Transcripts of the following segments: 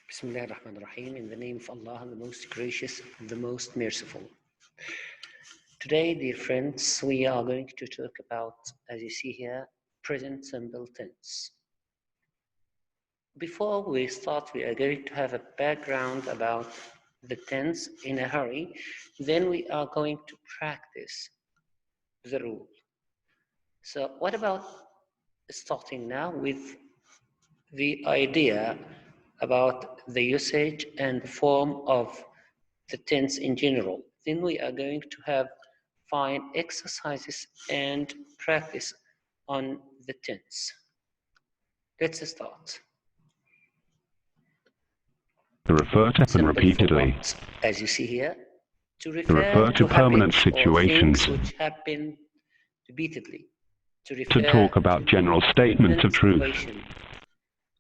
Bismillah ar-Rahman ar-Rahim, in the name of Allah, the most gracious, the most merciful. Today, dear friends, we are going to talk about, as you see here, present simple tense. Before we start, we are going to have a background about the tense in a hurry. Then we are going to practice the rule. So what about starting now with the idea about the usage and the form of the tense in general. Then we are going to find exercises and practice on the tense. Let's start. To refer to happen repeatedly. As you see here, to refer to permanent situations. Which happen repeatedly. To talk about general statements of truth.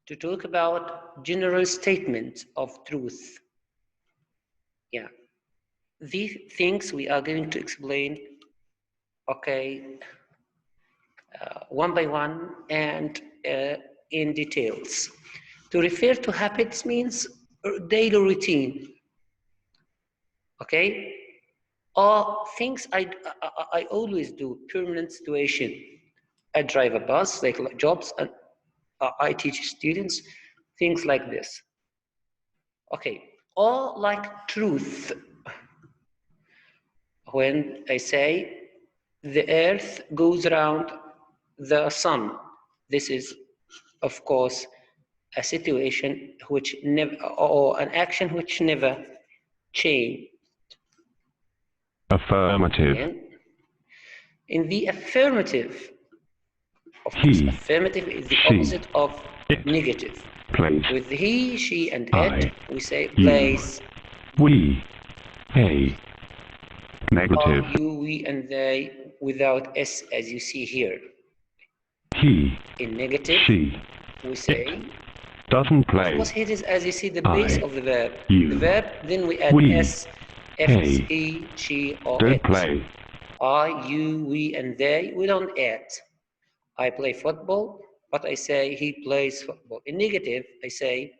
To talk about general statements of truth. Yeah. These things we are going to explain, one by one and in details. To refer to habits means daily routine, okay? Or things I always do, permanent situation. I drive a bus, like jobs, and I teach students, things like this. Okay, or like truth. When I say the earth goes around the sun, this is, of course, a situation which never, or an action which never changed. Affirmative. And in the affirmative, of course, affirmative is the opposite of negative. Place. With he, she, and it, we say place. We, a. Negative. You, we, and they without s, as you see here. He. In negative, she. We say doesn't play. Of course, here is, as you see, the base of the verb. You. The verb, then we add s, if it's he, she, or don't it. Play. I, you, we, and they, we don't add. I play football, but I say he plays football. In negative, I say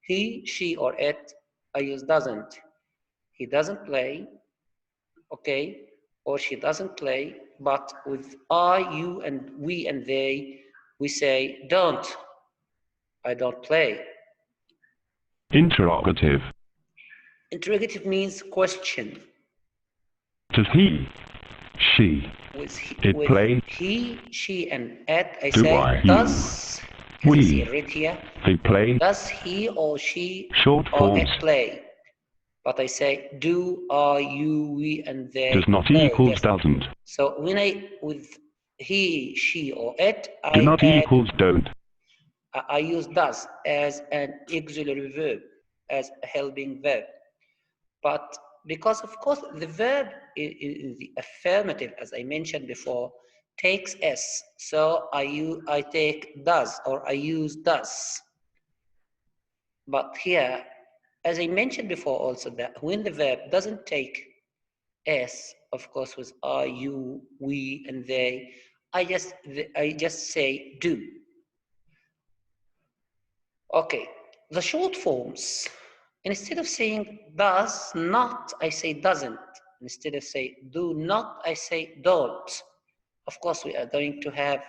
he, she, or it. I use doesn't. He doesn't play, okay, or she doesn't play, but with I, you, and we, and they, we say don't. I don't play. Interrogative. Interrogative means question. Does he, she, with play? He, she, and it, I do say I, does. You, we, see right here. They play. Does he or she Short or forms. it play? But I say do, I, you, we, and they. Does not play. equals Yes. doesn't. So when I with he, she, or it, do I not add, equals don't. I use does as an auxiliary verb, as a helping verb. But because, of course, the verb in the affirmative, as I mentioned before, takes s. So I take does, or I use does. But here, as I mentioned before also, that when the verb doesn't take s, of course, with I, you, we, and they, I just say do. Okay, the short forms. Instead of saying does not, I say doesn't. Instead of say do not, I say don't. Of course, we are going to have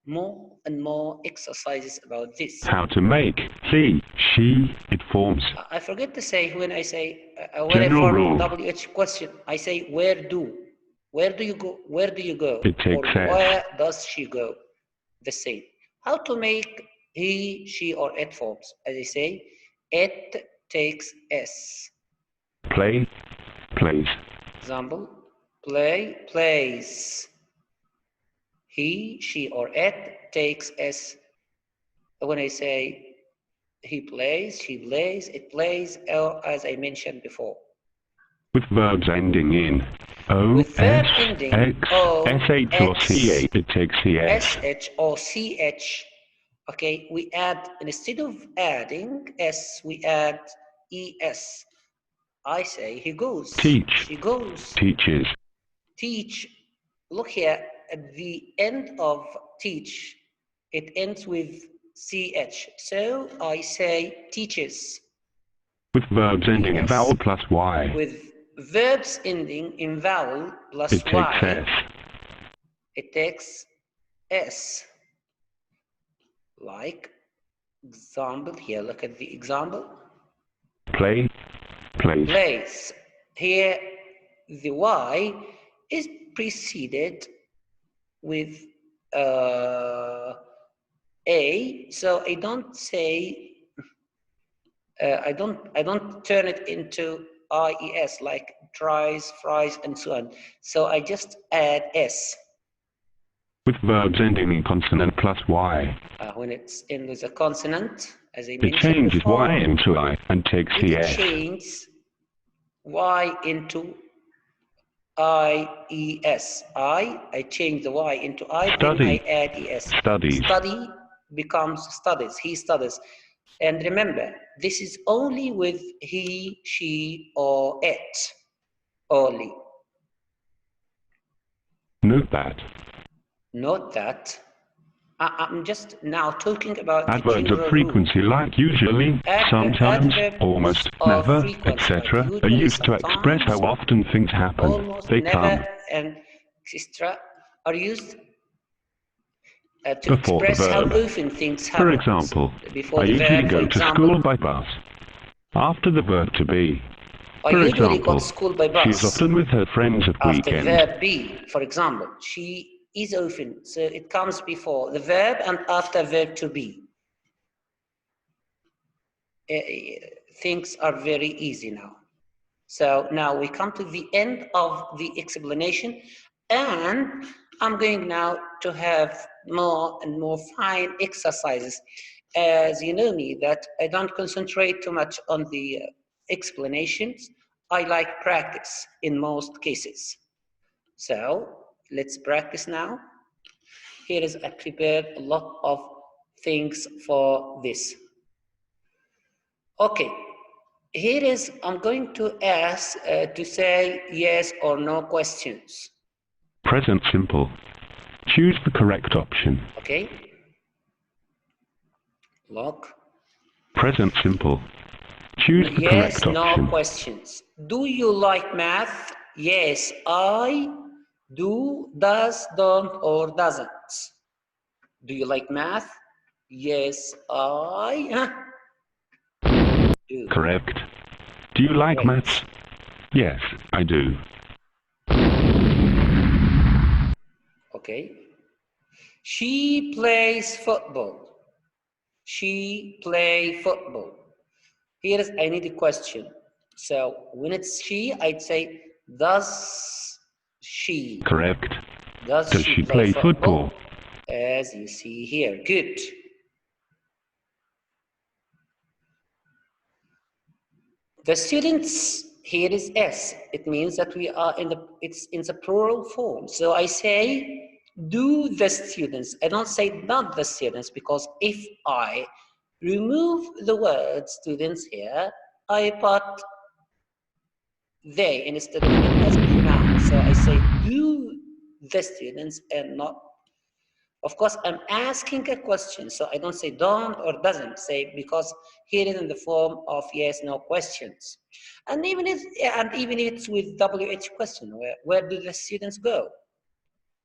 more and more exercises about this. How to make he, she, it forms. I forget to say when I say, when I form WH question, I say where do. Where do you go? Where do you go? It takes or where does she go? The same. How to make he, she, or it forms? As I say, it takes s. Play, plays. Example, play, plays. He, she, or it takes s. When I say he plays, she plays, it plays, or as I mentioned before. With verbs ending in O, with verb S, ending X, O, SH, or CH, it takes CS. SH or CH. Okay, we add, instead of adding S, we add ES. I say he goes. Teach. She goes. Teaches. Teach. Look here, at the end of teach, it ends with CH. So I say teaches. With verbs ending in Yes. vowel plus Y. With verbs ending in vowel plus It takes Y, S. it takes S. Like example here, look at the example. Play, plays. Plays. Here, the Y is preceded with A, so I don't say, I don't turn it into IES like tries, fries, and so on. So I just add S. With verbs ending in consonant plus Y. When it's in with a consonant, as I It mentioned changes before, Y into I and takes the it S. changes Y into IES. I change the Y into I, Study. then I add ES. Studies. Study becomes studies. He studies. And remember, this is only with he, she, or it only. Note that. Note that. I'm just now talking about Adverbs the general of frequency rule. like usually, sometimes, Adverbs almost, of never, frequency, etc. like are usually, used to express how sometimes, often things happen. almost, They never, come and etc. are used to before the express how verb. often things happen. For example, Before I the usually verb, go for to example, school by bus. After the verb to be. I For usually go example, to school by she is bus. often with her friends at After weekend. verb be, for example, she is often. So it comes before the verb and after verb to be. Things are very easy now. So now we come to the end of the explanation, and I'm going now to have more and more fine exercises. As you know me, that I don't concentrate too much on the explanations. I like practice in most cases. So let's practice now. Here is I prepared a lot of things for this. Okay. Here is, I'm going to ask to say yes or no questions. Present simple. Choose the correct option. Okay. Look. Present simple. Choose the Yes, correct no option. questions. Do you like math? Yes, I do, does, don't, or doesn't. Do you like math? Yes, I do. Correct. Do you like Great. maths? Yes, I do. Okay. She plays football. She play football. Here is, I need a question. So when it's she, I'd say, does she? Correct. Does Does she play football? As you see here. Good. The students, here is S. It means that we are it's in the plural form. So I say, do the students. I don't say not the students, because if I remove the word students here, I put they instead of it as a pronoun. So I say do the students and not. Of course, I'm asking a question, so I don't say don't or doesn't say, because here is in the form of yes, no questions. And even if it's with WH question, where do the students go?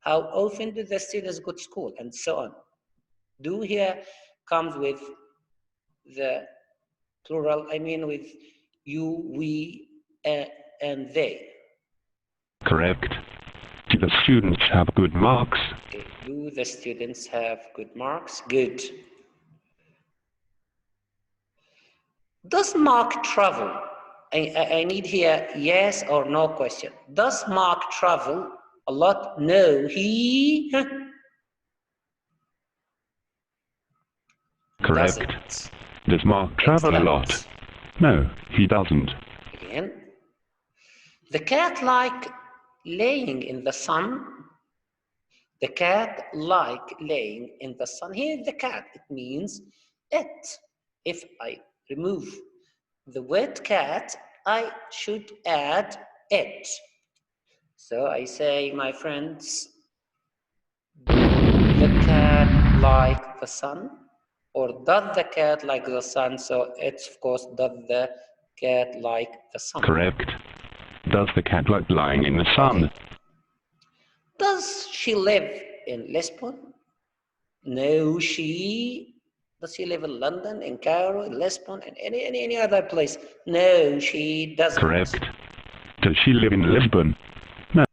How often do the students go to school, and so on. Do here comes with the plural, I mean with you, we, and they. Correct. Do the students have good marks? Okay. Do the students have good marks? Good. Does Mark travel? I need here yes or no question. Does Mark travel a lot? No, he Correct. doesn't. Does Mark travel a lot? Excellent. No, he doesn't. Again. The cat like laying in the sun. The cat like laying in the sun. Here the cat, it means it. If I remove the word cat, I should add it. So I say, my friends, does the cat like the sun? Or does the cat like the sun? So it's, of course, does the cat like the sun? Correct. Does the cat like lying in the sun? Okay. Does she live in Lisbon? No, she. Does she live in London, in Cairo, in Lisbon, and any other place? No, she doesn't. Correct. Does she live in Lisbon? No.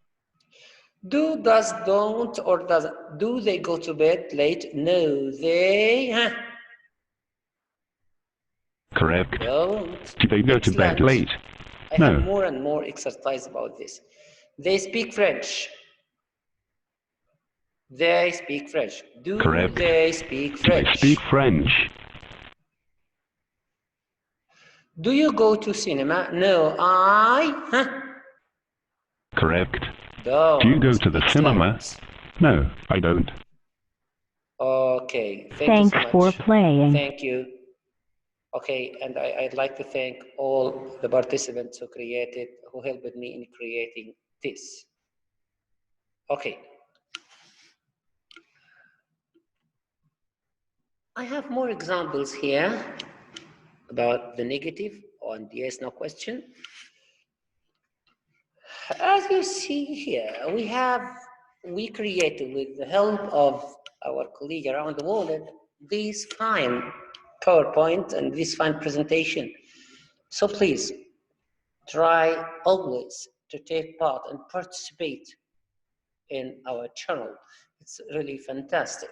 Do, does, don't, or doesn't. Do they go to bed late? No, they Correct. don't. Do they go to bed Excellent. late? I No. have more and more exercise about this. They speak French. They speak French. Do Correct. they speak Do French? they speak French? Do you go to cinema? No, Correct. don't. Do you go to the cinema? Excellent. No, I don't. Okay, thank Thanks you so much. for playing. Thank you. Okay, and I'd like to thank all the participants who helped me in creating this. Okay. I have more examples here about the negative on the yes, no question. As you see here, we created with the help of our colleague around the world this fine PowerPoint and this fine presentation. So please try always to take part and participate in our channel. It's really fantastic.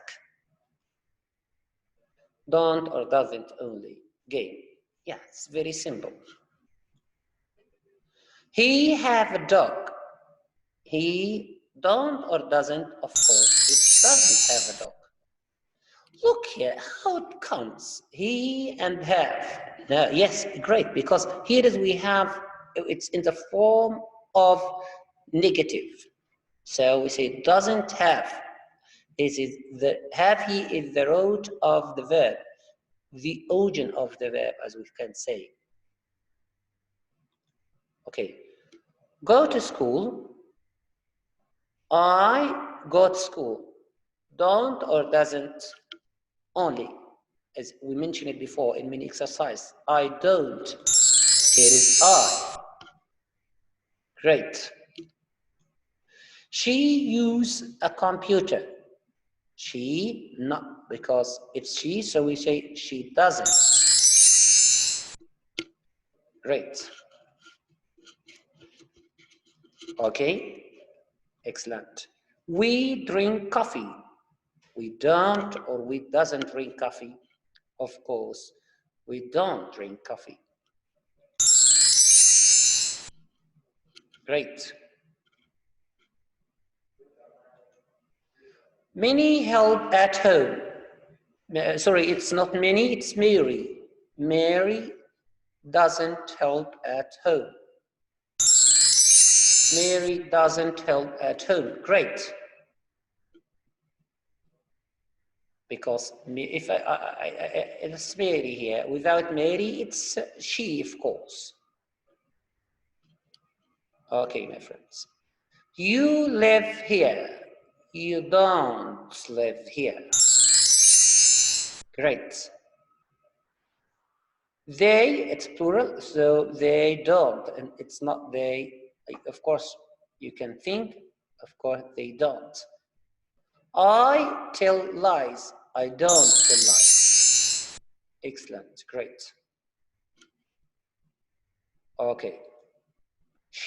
Don't or doesn't only game. Yeah, it's very simple. He have a dog. He don't or doesn't, of course, it doesn't have a dog. Look here, how it comes. He and have. Yes, great, because here is we have, it's in the form of negative. So we say doesn't have. This is the have he is the root of the verb, the origin of the verb, as we can say. Okay, go to school. I go to school. Don't or doesn't only, as we mentioned it before in many exercises. I don't. Here is I. Great. She use a computer. She, not because it's she, so we say she doesn't. Great. Okay, excellent. We drink coffee. We don't or we doesn't drink coffee. Of course, we don't drink coffee. Great. Many help at home. Sorry, it's not Minnie, it's Mary. Mary doesn't help at home. Mary doesn't help at home. Great. Because if it's Mary here, without Mary, it's she, of course. Okay, my friends. You live here. You don't live here. Great. They, it's plural, so they don't, and it's not they. Of course, you can think, of course, they don't. I tell lies. I don't tell lies. Excellent, great. Okay.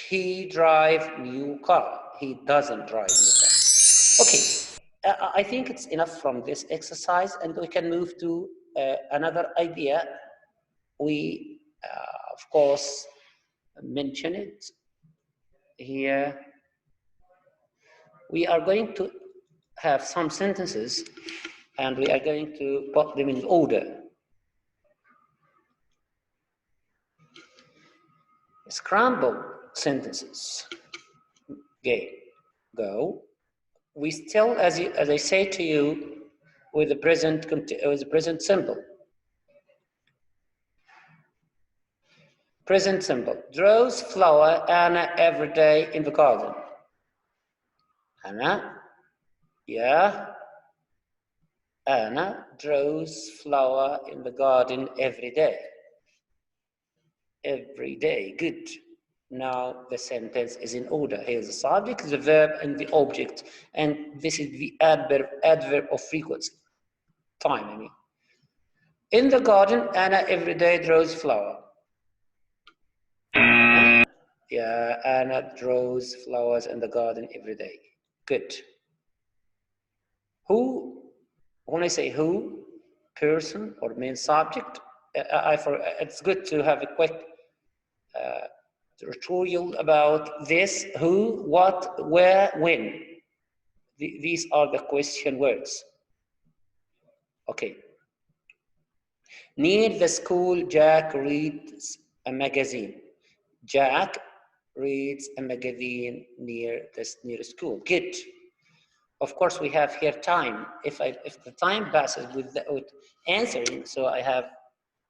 He drive new car. He doesn't drive new car. Okay, I think it's enough from this exercise, and we can move to another idea. We, of course, mention it here. We are going to have some sentences, and we are going to put them in order. Scramble sentences. Okay, go. We still, as I say to you, with the present simple. Present simple. Draws flower Anna every day in the garden. Anna, yeah. Anna draws flower in the garden every day. every day. Good. Now the sentence is in order. Here's the subject, the verb, and the object. And this is the adverb of frequency. Time, I mean. In the garden, Anna every day draws flower. Yeah, Anna draws flowers in the garden every day. Good. Who, when I say who, person or main subject, it's good to have a quick tutorial about this: who, what, where, when. These are the question words. Okay. Near the school, Jack reads a magazine. Jack reads a magazine near school. Good. Of course, we have here time. If the time passes without answering, so I have,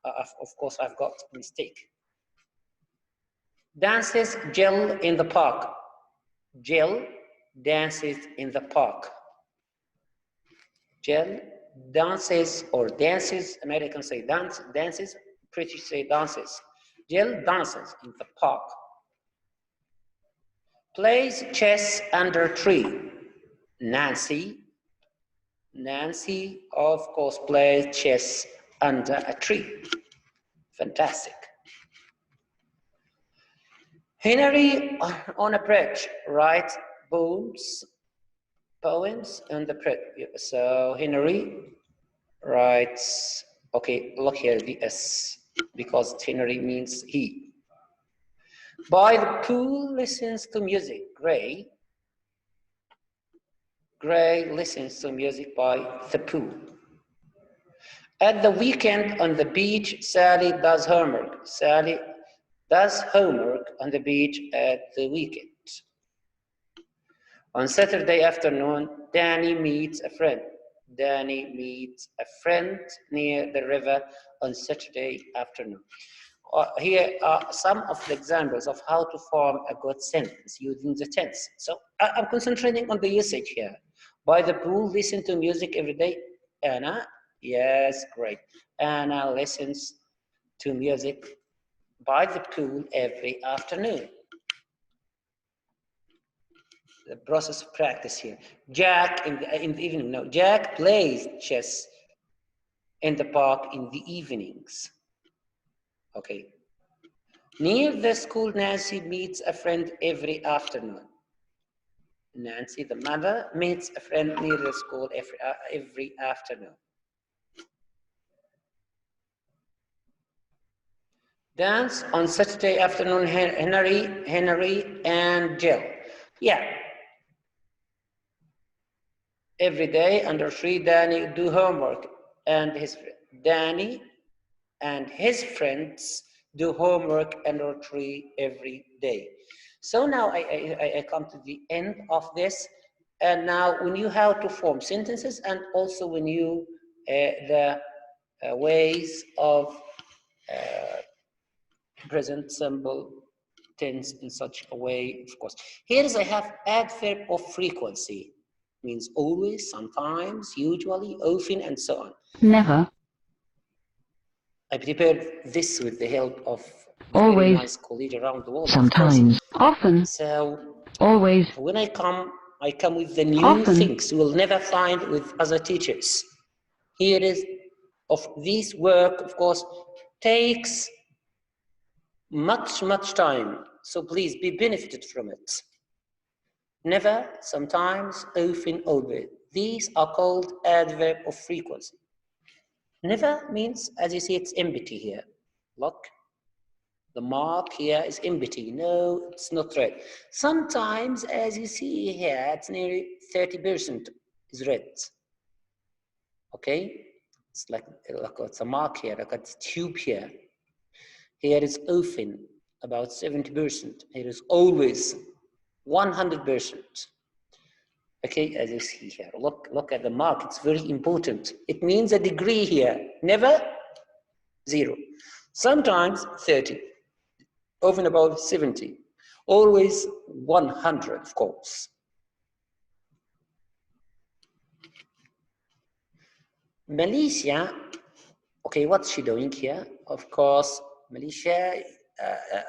of course, I've got a mistake. Dances Jill in the park. Jill dances in the park. Jill dances or dances. Americans say dances. British say dances. Jill dances in the park. Plays chess under a tree. Nancy, of course, plays chess under a tree. Fantastic. Henry on a bridge writes poems on the bridge. So Henry writes, okay, look here, the S, because Henry means he. By the pool listens to music. Gray listens to music by the pool. At the weekend on the beach, Sally does homework. Sally does homework on the beach at the weekend. On Saturday afternoon, Danny meets a friend. Danny meets a friend near the river on Saturday afternoon. Here are some of the examples of how to form a good sentence using the tense. So I'm concentrating on the usage here. By the pool, listen to music every day. Anna, yes, great. Anna listens to music by the pool every afternoon. The process of practice here. Jack in the evening. No, Jack plays chess in the park in the evenings. Okay. Near the school, Nancy meets a friend every afternoon. Nancy, the mother, meets a friend near the school every afternoon. Dance on Saturday afternoon, Henry and Jill. Yeah. Every day under tree, Danny do homework, and Danny and his friends do homework under tree every day. So now I come to the end of this, and now we knew how to form sentences, and also we knew the ways of present simple tense in such a way, of course. Here I have adverb of frequency. Means always, sometimes, usually, often, and so on. Never. I prepared this with the help of Always. very nice colleagues around the world. Sometimes. Often. So always. When I come with the new Often. things you will never find with other teachers. Here is of this work, of course, takes much time. So please be benefited from it. Never, sometimes, often, always. These are called adverb of frequency. Never means, as you see, it's empty here. Look, the mark here is empty. No, it's not red. Sometimes, as you see here, it's nearly 30% is red. Okay, it's like it's a mark here, like it's tube here. Here is often about 70%. Here is always 100%. Okay, as you see here, look at the mark. It's very important. It means a degree here. Never 0. Sometimes 30. Often about 70. Always 100, of course. Malaysia. Okay, what's she doing here? Of course, Malaysia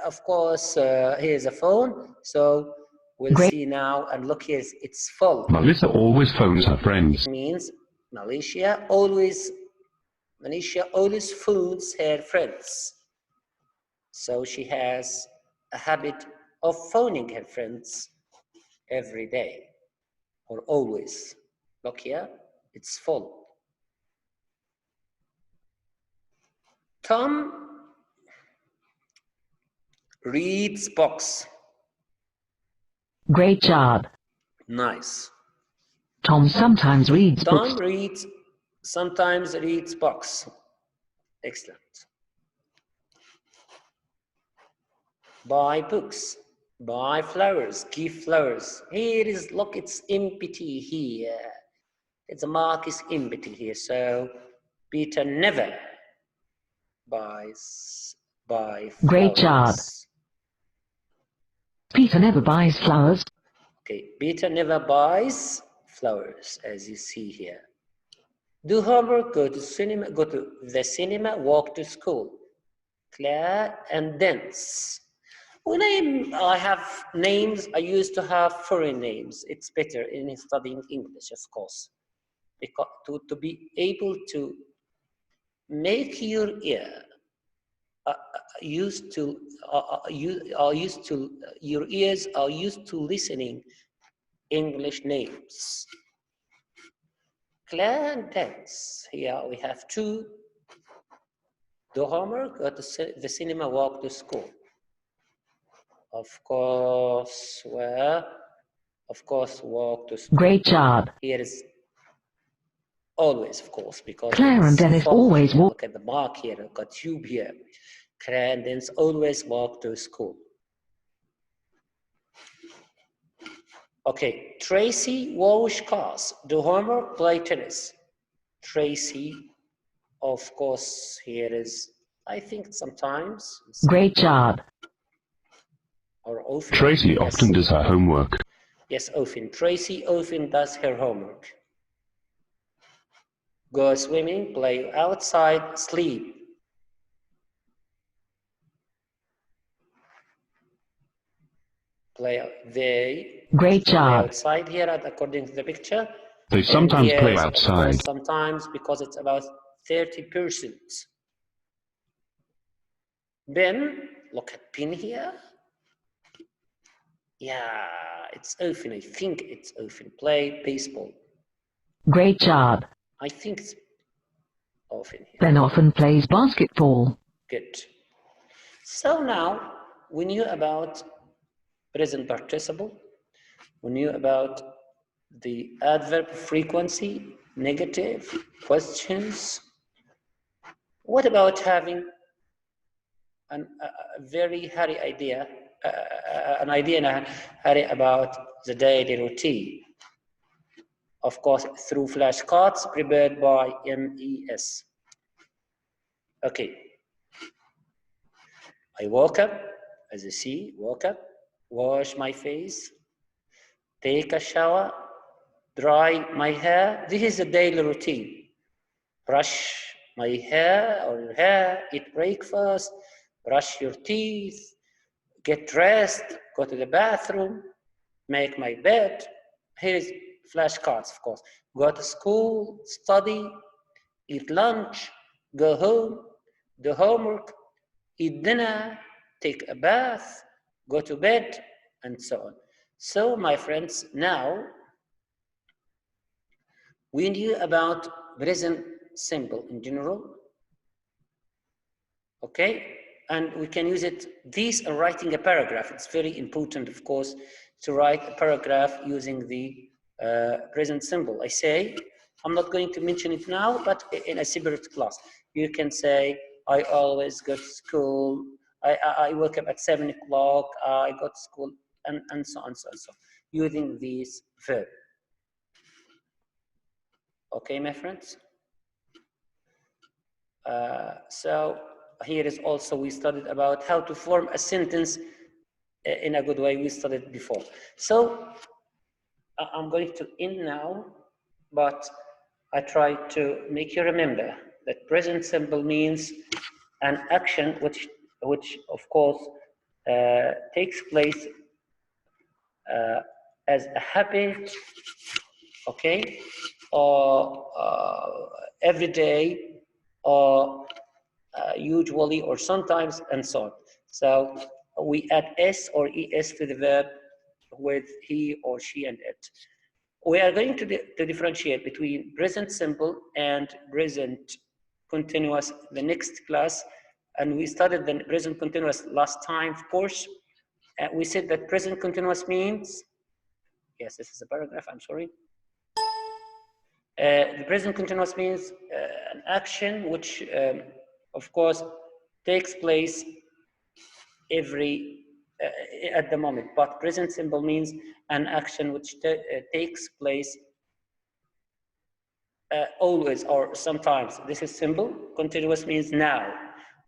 of course, here's a phone. So we'll see now, and look, here it's full. Melissa always phones her friends. It means Malaysia always phones her friends. So she has a habit of phoning her friends every day or always. Look here, it's full. Tom reads books. Great job. Nice. Tom sometimes reads Tom books. sometimes reads books. Excellent. Buy books. Buy flowers. Give flowers. Here is, look, it's empty here. The mark is empty here. So Peter never buys flowers. Great job. Peter never buys flowers. Okay, Peter never buys flowers, as you see here. Do homework, go to the cinema, walk to school. Claire and dance. When I have names, I used to have foreign names. It's better in studying English, of course, because to be able to make your ear your ears are used to listening English names. Claire and dance. Here we have two. Do homework, go to the cinema, walk to school. Of course, walk to school. Great job. Here is always, of course, because Claire and Dennis always walk. Look at the mark here, I've got tube here. Claire and Dennis always walk to school. Okay, Tracy wash cars, do homework, play tennis. Tracy, of course, here is, I think sometimes. Great job. Or often. Tracy often does her homework. Yes, often. Tracy often does her homework. Go swimming, play outside, sleep. Great job. Outside here, according to the picture. They sometimes play outside. Sometimes, because it's about 30%. Ben, look at Ben here. Yeah, it's often. I think it's often. Play baseball. Great job. I think it's often here. Ben often plays basketball. Good. So now we knew about present participle. We knew about the adverb frequency, negative, questions. What about having a very hurry idea, an idea in a hurry about the daily routine? Of course, through flashcards prepared by MES. Okay. I woke up, as you see, woke up, wash my face, take a shower, dry my hair. This is a daily routine. Brush my hair or your hair, eat breakfast, brush your teeth, get dressed, go to the bathroom, make my bed. Here is flashcards, of course. Go to school, study, eat lunch, go home, do homework, eat dinner, take a bath, go to bed, and so on. So, my friends, now we knew about present simple in general. Okay, and we can use it. These are writing a paragraph. It's very important, of course, to write a paragraph using the present simple. I say, I'm not going to mention it now, but in a separate class. You can say, I always go to school. I wake up at 7 o'clock. I go to school, and so on, so on, so on, using these verbs. Okay, my friends. So here is also, we studied about how to form a sentence in a good way. We studied before. So I'm going to end now, but I try to make you remember that present simple means an action which which of course takes place as a habit, okay, or every day, or usually, or sometimes, and so on. So we add s or es to the verb with he or she and it. We are going to differentiate between present simple and present continuous the next class, and we studied the present continuous last time, of course. We said that present continuous means, yes, this is a paragraph, I'm sorry. The present continuous means an action which, of course, takes place every at the moment, but present simple means an action which takes place always or sometimes. This is simple. Continuous means now.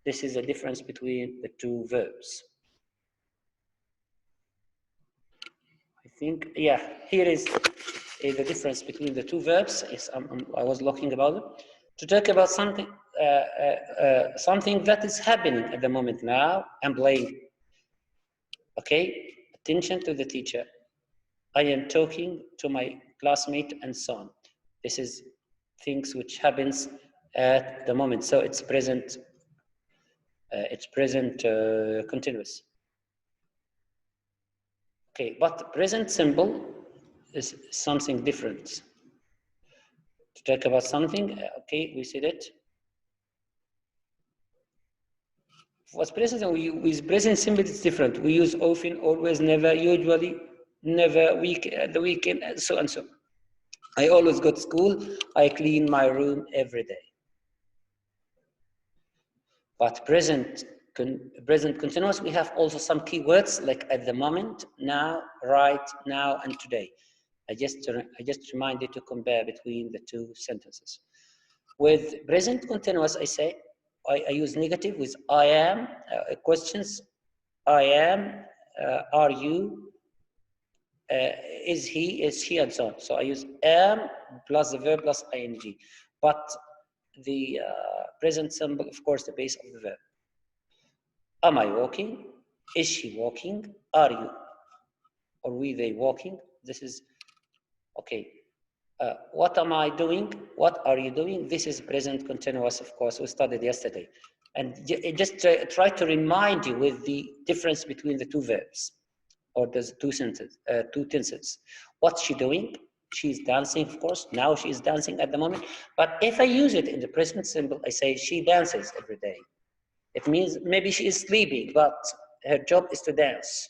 This is a difference between the two verbs. I think, yeah, here is the difference between the two verbs. Yes, I was looking about it. To talk about something, something that is happening at the moment now, I'm playing. Okay, attention to the teacher. I am talking to my classmate and so on. This is things which happens at the moment. So it's present continuous. Okay, but present simple is something different. To talk about something, okay, we said it. What's present and with present simple, it's different. We use often, always, never, usually, never, the weekend, and so and so. I always go to school. I clean my room every day. But present continuous, we have also some keywords like at the moment, now, right, now, and today. I just remind you to compare between the two sentences. With present continuous, I say, I use negative with I am, questions, I am, are you, is he, is she, and so on. So I use am plus the verb plus ing. But the present simple, of course, the base of the verb. Am I walking? Is she walking? Are you? Or we, they walking? This is, okay. What am I doing? What are you doing? This is present continuous, of course, we studied yesterday. And just try to remind you with the difference between the two verbs, or the two tenses. What's she doing? She's dancing, of course. Now she is dancing at the moment. But if I use it in the present simple, I say she dances every day. It means maybe she is sleeping, but her job is to dance.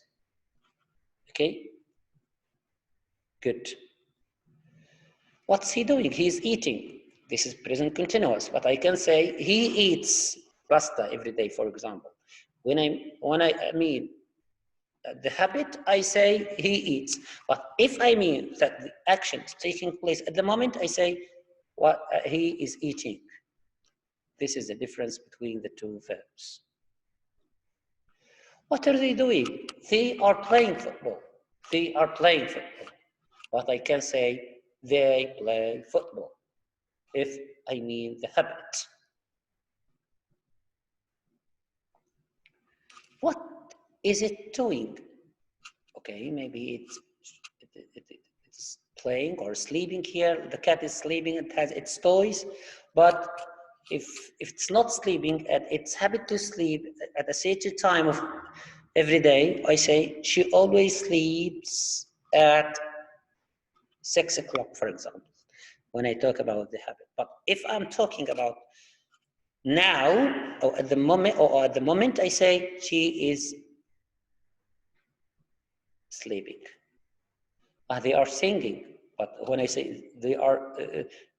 Okay? Good. What's he doing? He's eating. This is present continuous, but I can say he eats pasta every day, for example. When I mean the habit, I say he eats. But if I mean that the action is taking place at the moment, I say what he is eating. This is the difference between the two verbs. What are they doing? They are playing football. They are playing football. But I can say they play football if I mean the habit. What is it doing? Okay, maybe it's playing or sleeping here. The cat is sleeping, it has its toys. But if it's not sleeping and it's habit to sleep at a certain time of every day, I say she always sleeps at 6 o'clock, for example, when I talk about the habit. But if I'm talking about now, or at the moment, I say she is sleeping. They are singing, but when I say they are,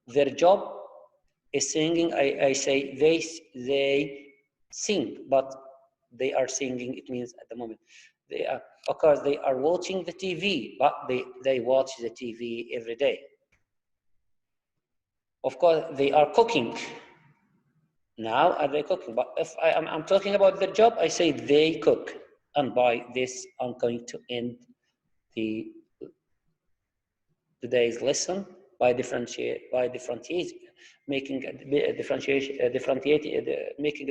their job is singing, I say they sing, but they are singing, it means at the moment. They are, because they are watching the TV, but they watch the TV every day. Of course, they are cooking. Now are they cooking? But if I'm talking about their job, I say they cook. And by this, I'm going to end today's lesson by making a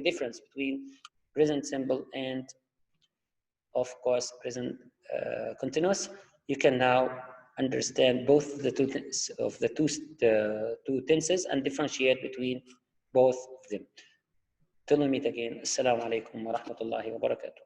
difference between present simple and of course present continuous, you can now understand both the two tenses and differentiate between both of them. Till we meet again. Assalamu alaikum wa rahmatullahi wa barakatuh.